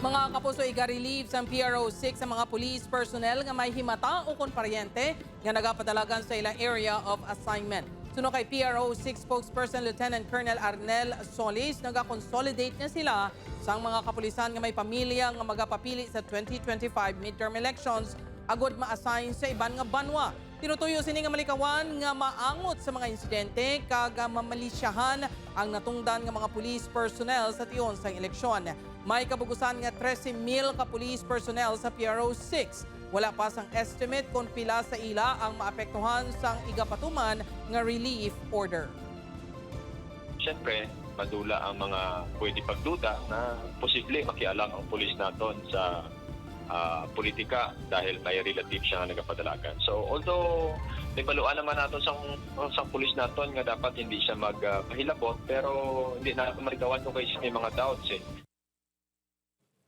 Mga kapuso, iga-relieve sa PRO6 sa mga police personnel nga may himata o konparyente nga nagapadalagan sa ilang area of assignment. Suno kay PRO6 spokesperson Lieutenant Colonel Arnel Solis, nagakonsolidate na sila sa mga kapulisan nga may pamilya nga magapapili sa 2025 midterm elections agod ma-assign sa iban nga banwa. Tinutuyo sini nga malikawan nga maangot sa mga insidente kag mamalisyahan ang natungdan nga mga police personnel sa tiyon sa eleksyon. May kabugusan nga 13,000 ka police personnel sa PRO6. Wala pa sang estimate kung pila sa ila ang maapektuhan sang igapatuman nga relief order. Siyempre, madula ang mga pwede pagduda na posible makialam ang pulis naton sa politika dahil may relative siya nga nagapadalagan. So although nabaluan naman nato sa pulis naton nga dapat hindi siya magpahilabot, pero hindi na marikawan kung kayo may mga doubts